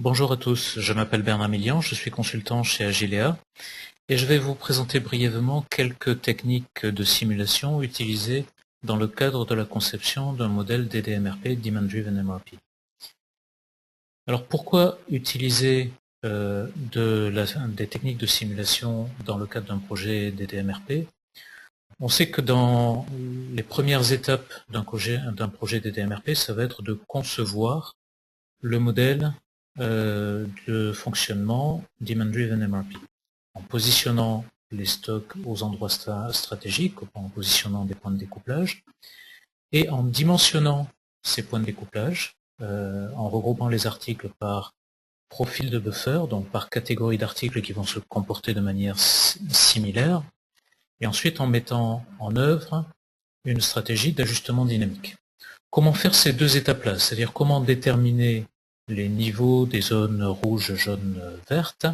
Bonjour à tous, je m'appelle Bernard Millian, je suis consultant chez Agilea et je vais vous présenter brièvement quelques techniques de simulation utilisées dans le cadre de la conception d'un modèle DDMRP, Demand Driven MRP. Alors pourquoi utiliser des techniques de simulation dans le cadre d'un projet DDMRP? On sait que dans les premières étapes d'un projet DDMRP, ça va être de concevoir le modèle de fonctionnement Demand Driven MRP, en positionnant les stocks aux endroits stratégiques, en positionnant des points de découplage, et en dimensionnant ces points de découplage, en regroupant les articles par profil de buffer, donc par catégorie d'articles qui vont se comporter de manière similaire, et ensuite en mettant en œuvre une stratégie d'ajustement dynamique. Comment faire ces deux étapes-là? C'est-à-dire comment déterminer les niveaux des zones rouges, jaunes, vertes,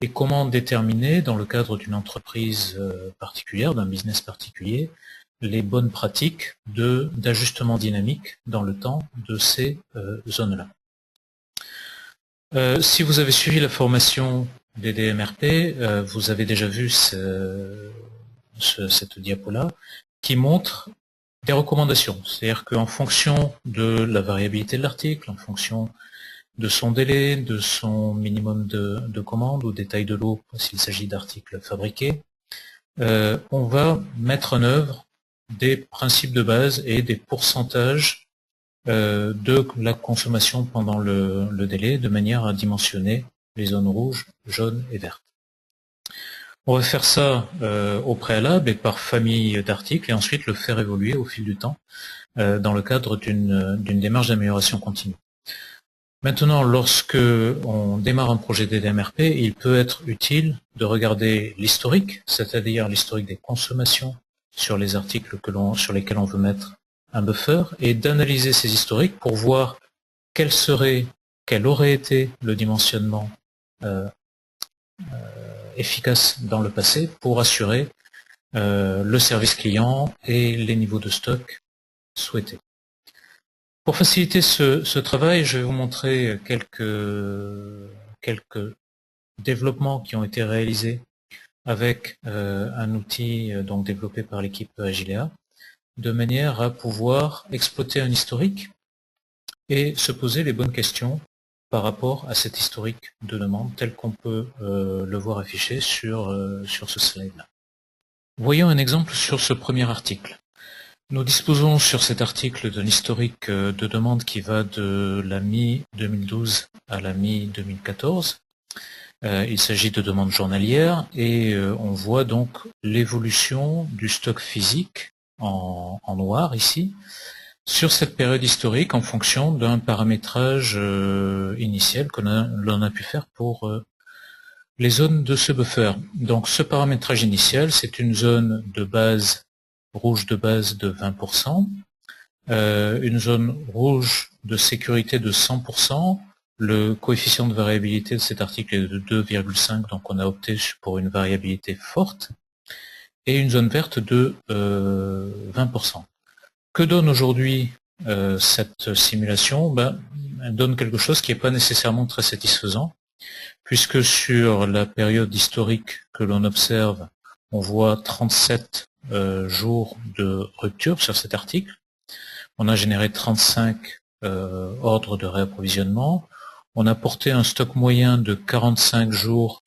et comment déterminer, dans le cadre d'une entreprise particulière, d'un business particulier, les bonnes pratiques d'ajustement dynamique dans le temps de ces zones-là. Si vous avez suivi la formation DDMRP, vous avez déjà vu cette diapo-là, qui montre des recommandations. C'est-à-dire qu'en fonction de la variabilité de l'article, en fonction de son délai, de son minimum de commandes ou des tailles de lot s'il s'agit d'articles fabriqués, on va mettre en œuvre des principes de base et des pourcentages de la consommation pendant le délai de manière à dimensionner les zones rouges, jaunes et vertes. On va faire ça au préalable et par famille d'articles et ensuite le faire évoluer au fil du temps dans le cadre d'une démarche d'amélioration continue. Maintenant, lorsque on démarre un projet DDMRP, il peut être utile de regarder l'historique, c'est-à-dire l'historique des consommations sur les articles sur lesquels on veut mettre un buffer, et d'analyser ces historiques pour voir quel aurait été le dimensionnement efficace dans le passé pour assurer le service client et les niveaux de stock souhaités. Pour faciliter ce travail, je vais vous montrer quelques développements qui ont été réalisés avec un outil donc développé par l'équipe Agilea, de manière à pouvoir exploiter un historique et se poser les bonnes questions par rapport à cet historique de demande tel qu'on peut le voir affiché sur ce slide-là. Voyons un exemple sur ce premier article. Nous disposons sur cet article d'un historique de demande qui va de la mi-2012 à la mi-2014. Il s'agit de demandes journalières et on voit donc l'évolution du stock physique en noir ici sur cette période historique en fonction d'un paramétrage initial que l'on a pu faire pour les zones de ce buffer. Donc ce paramétrage initial, c'est une zone de base rouge de base de 20%, une zone rouge de sécurité de 100%, le coefficient de variabilité de cet article est de 2,5, donc on a opté pour une variabilité forte, et une zone verte de 20%. Que donne aujourd'hui cette simulation? Elle donne quelque chose qui n'est pas nécessairement très satisfaisant, puisque sur la période historique que l'on observe, on voit 37 jours de rupture sur cet article. On a généré 35 ordres de réapprovisionnement. On a porté un stock moyen de 45 jours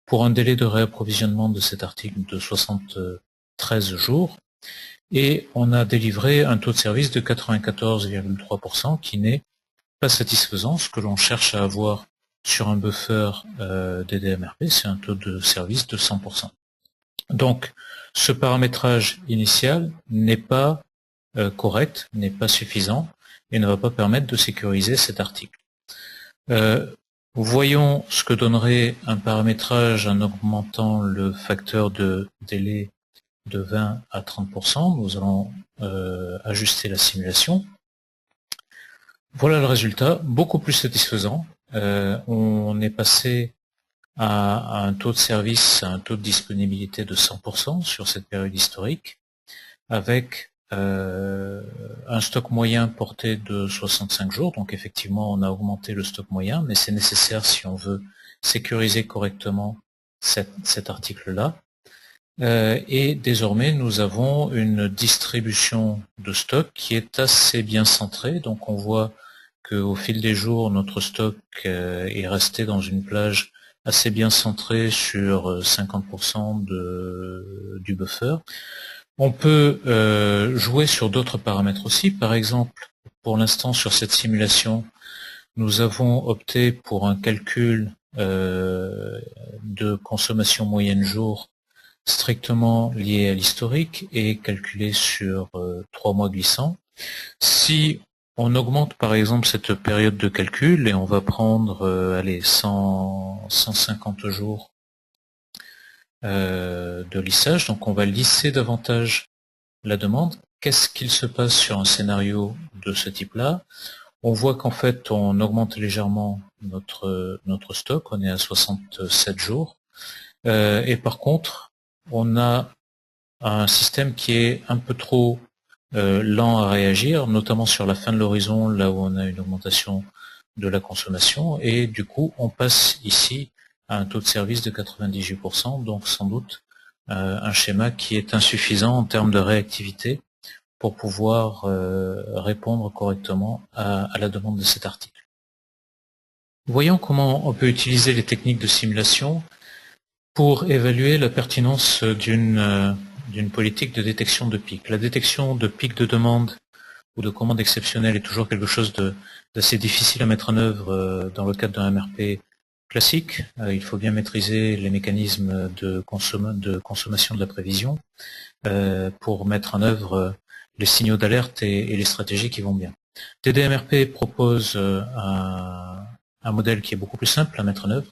pour un délai de réapprovisionnement de cet article de 73 jours. Et on a délivré un taux de service de 94,3% qui n'est pas satisfaisant. Ce que l'on cherche à avoir sur un buffer DDMRP, c'est un taux de service de 100%. Donc, ce paramétrage initial n'est pas correct, n'est pas suffisant et ne va pas permettre de sécuriser cet article. Voyons ce que donnerait un paramétrage en augmentant le facteur de délai de 20 à 30%. Nous allons ajuster la simulation. Voilà le résultat, beaucoup plus satisfaisant. On est passé à un taux de service, à un taux de disponibilité de 100% sur cette période historique, avec un stock moyen porté de 65 jours, donc effectivement on a augmenté le stock moyen, mais c'est nécessaire si on veut sécuriser correctement cet article-là. Et désormais nous avons une distribution de stock qui est assez bien centrée, donc on voit qu'au fil des jours notre stock est resté dans une plage assez bien centrée sur 50% du buffer. On peut jouer sur d'autres paramètres aussi. Par exemple, pour l'instant sur cette simulation, nous avons opté pour un calcul de consommation moyenne jour strictement lié à l'historique et calculé sur 3 mois glissants. Si on augmente par exemple cette période de calcul et on va prendre 150 jours de lissage, donc on va lisser davantage la demande. Qu'est-ce qu'il se passe sur un scénario de ce type-là? On voit qu'en fait on augmente légèrement notre stock, on est à 67 jours, et par contre on a un système qui est un peu trop lent à réagir, notamment sur la fin de l'horizon, là où on a une augmentation de la consommation, et du coup on passe ici à un taux de service de 98%, donc sans doute un schéma qui est insuffisant en termes de réactivité pour pouvoir répondre correctement à la demande de cet article. Voyons comment on peut utiliser les techniques de simulation pour évaluer la pertinence d'une politique de détection de pics. La détection de pics de demande ou de commandes exceptionnelles est toujours quelque chose d'assez difficile à mettre en œuvre dans le cadre d'un MRP classique. Il faut bien maîtriser les mécanismes de consommation de la prévision pour mettre en œuvre les signaux d'alerte et les stratégies qui vont bien. TDMRP propose un modèle qui est beaucoup plus simple à mettre en œuvre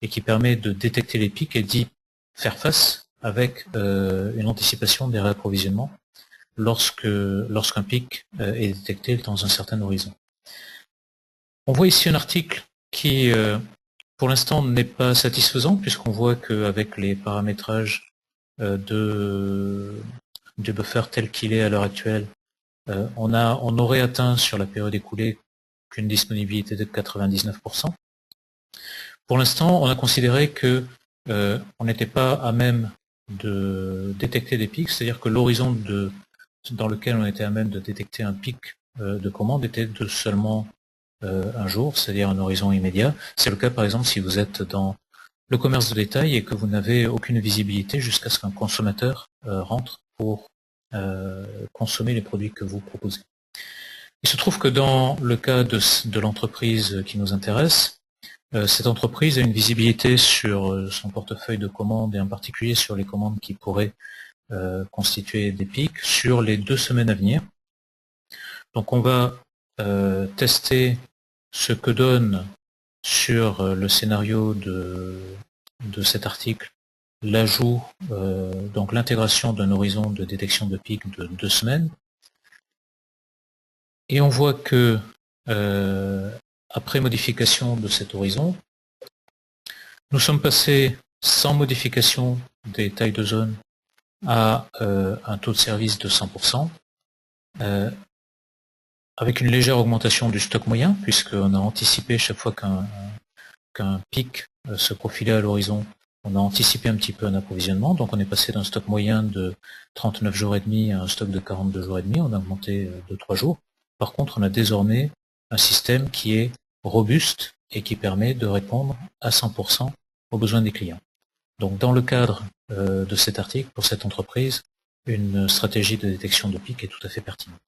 et qui permet de détecter les pics et d'y faire face avec une anticipation des réapprovisionnements lorsqu'un pic est détecté dans un certain horizon. On voit ici un article qui, pour l'instant, n'est pas satisfaisant, puisqu'on voit qu'avec les paramétrages du buffer tel qu'il est à l'heure actuelle, on aurait atteint sur la période écoulée qu'une disponibilité de 99%. Pour l'instant, on a considéré que on n'était pas à même de détecter des pics, c'est-à-dire que l'horizon dans lequel on était à même de détecter un pic de commande était de seulement un jour, c'est-à-dire un horizon immédiat. C'est le cas par exemple si vous êtes dans le commerce de détail et que vous n'avez aucune visibilité jusqu'à ce qu'un consommateur rentre pour consommer les produits que vous proposez. Il se trouve que dans le cas de l'entreprise qui nous intéresse, cette entreprise a une visibilité sur son portefeuille de commandes et en particulier sur les commandes qui pourraient constituer des pics sur les 2 semaines à venir. Donc on va tester ce que donne sur le scénario de cet article l'ajout, donc l'intégration d'un horizon de détection de pics de 2 semaines. Et on voit que après modification de cet horizon, nous sommes passés sans modification des tailles de zone à un taux de service de 100%, avec une légère augmentation du stock moyen, puisqu'on a anticipé chaque fois qu'un pic se profilait à l'horizon, on a anticipé un petit peu un approvisionnement, donc on est passé d'un stock moyen de 39 jours et demi à un stock de 42 jours et demi, on a augmenté de 3 jours. Par contre, on a désormais un système qui est robuste et qui permet de répondre à 100% aux besoins des clients. Donc dans le cadre de cet article, pour cette entreprise, une stratégie de détection de pic est tout à fait pertinente.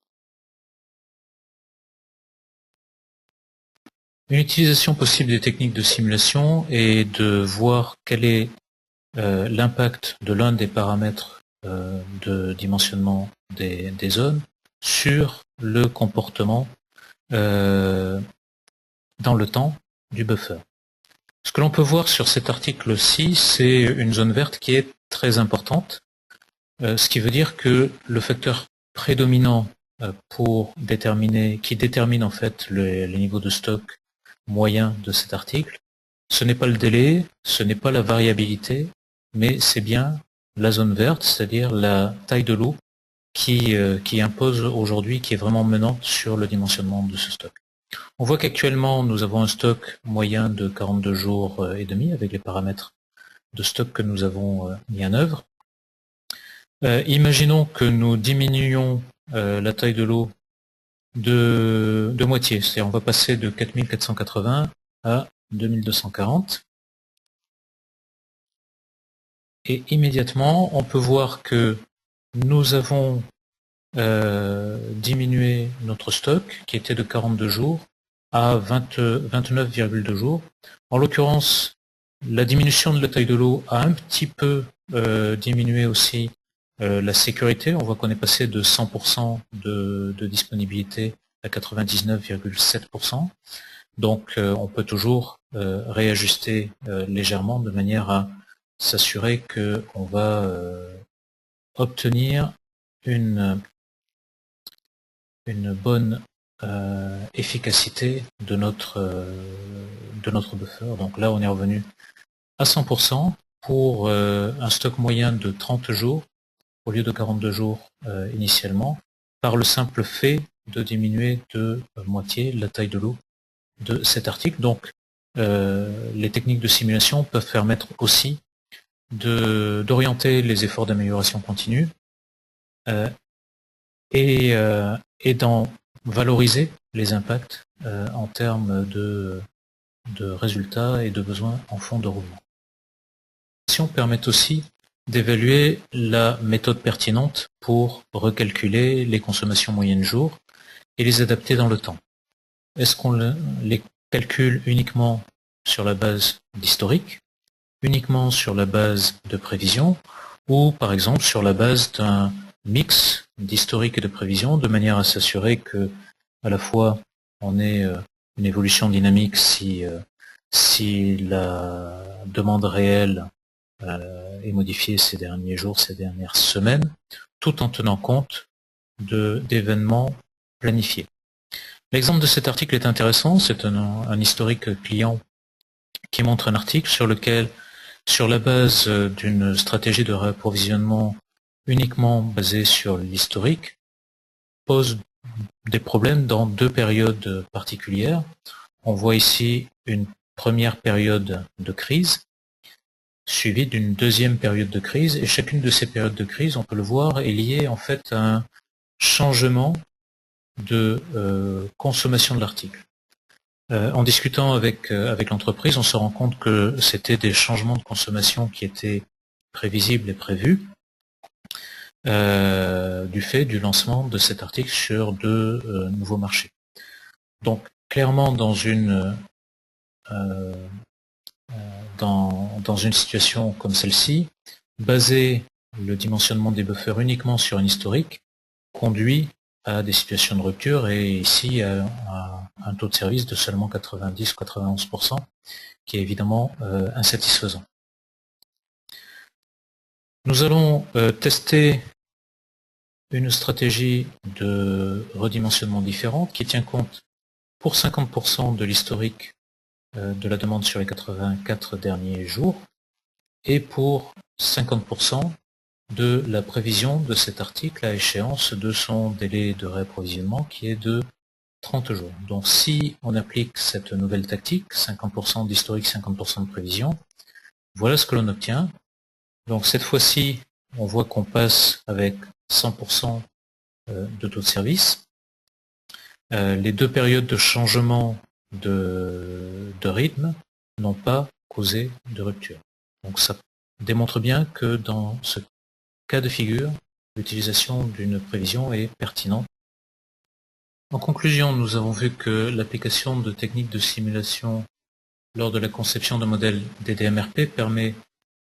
Une utilisation possible des techniques de simulation est de voir quel est l'impact de l'un des paramètres de dimensionnement des zones sur le comportement dans le temps du buffer. Ce que l'on peut voir sur cet article-ci, c'est une zone verte qui est très importante, ce qui veut dire que le facteur prédominant qui détermine en fait les niveaux de stock moyen de cet article, ce n'est pas le délai, ce n'est pas la variabilité, mais c'est bien la zone verte, c'est-à-dire la taille de lot qui impose aujourd'hui, qui est vraiment menante sur le dimensionnement de ce stock. On voit qu'actuellement, nous avons un stock moyen de 42 jours et demi avec les paramètres de stock que nous avons mis en œuvre. Imaginons que nous diminuions la taille de l'eau de moitié, c'est-à-dire on va passer de 4480 à 2240. Et immédiatement, on peut voir que nous avons diminué notre stock, qui était de 42 jours, à 29,2 jours. En l'occurrence, la diminution de la taille de l'eau a un petit peu diminué aussi la sécurité. On voit qu'on est passé de 100% de disponibilité à 99,7%. Donc on peut toujours réajuster légèrement de manière à s'assurer qu'on va obtenir une bonne efficacité de notre buffer. Donc là, on est revenu à 100% pour un stock moyen de 30 jours au lieu de 42 jours initialement, par le simple fait de diminuer de moitié la taille de l'eau de cet article. Donc, les techniques de simulation peuvent permettre aussi d'orienter les efforts d'amélioration continue et d'en valoriser les impacts en termes de résultats et de besoins en fonds de roulement. Les simulations permettent aussi d'évaluer la méthode pertinente pour recalculer les consommations moyennes jour et les adapter dans le temps. Est-ce qu'on les calcule uniquement sur la base d'historique, uniquement sur la base de prévision, ou par exemple sur la base d'un mix d'historique et de prévision, de manière à s'assurer que à la fois on ait une évolution dynamique si la demande réelle est modifiée ces derniers jours, ces dernières semaines, tout en tenant compte d'événements planifiés. L'exemple de cet article est intéressant, c'est un historique client qui montre un article sur lequel, sur la base d'une stratégie de réapprovisionnement uniquement basée sur l'historique, pose des problèmes dans deux périodes particulières. On voit ici une première période de crise, suivie d'une deuxième période de crise, et chacune de ces périodes de crise, on peut le voir, est liée en fait à un changement de consommation de l'article. En discutant avec l'entreprise, on se rend compte que c'était des changements de consommation qui étaient prévisibles et prévus du fait du lancement de cet article sur deux nouveaux marchés. Donc clairement dans une situation comme celle-ci, baser le dimensionnement des buffers uniquement sur un historique conduit à des situations de rupture et ici à un taux de service de seulement 90-91%, qui est évidemment insatisfaisant. Nous allons tester une stratégie de redimensionnement différente qui tient compte pour 50% de l'historique de la demande sur les 84 derniers jours et pour 50% de la prévision de cet article à échéance de son délai de réapprovisionnement qui est de 30 jours. Donc si on applique cette nouvelle tactique, 50% d'historique, 50% de prévision, voilà ce que l'on obtient. Donc cette fois-ci, on voit qu'on passe avec 100% de taux de service. Les deux périodes de changement de rythme n'ont pas causé de rupture. Donc ça démontre bien que dans ce cas de figure, l'utilisation d'une prévision est pertinente. En conclusion, nous avons vu que l'application de techniques de simulation lors de la conception de modèles DDMRP permet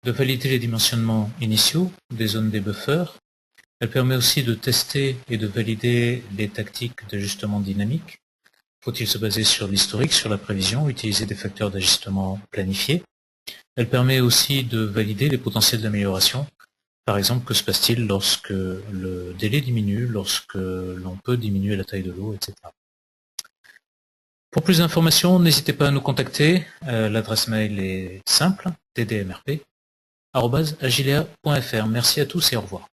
de valider les dimensionnements initiaux des zones des buffers. Elle permet aussi de tester et de valider les tactiques d'ajustement dynamique. Faut-il se baser sur l'historique, sur la prévision, utiliser des facteurs d'ajustement planifiés. Elle permet aussi de valider les potentiels d'amélioration. Par exemple, que se passe-t-il lorsque le délai diminue, lorsque l'on peut diminuer la taille de l'eau, etc. Pour plus d'informations, n'hésitez pas à nous contacter. L'adresse mail est simple, ddmrp@agilea.fr. Merci à tous et au revoir.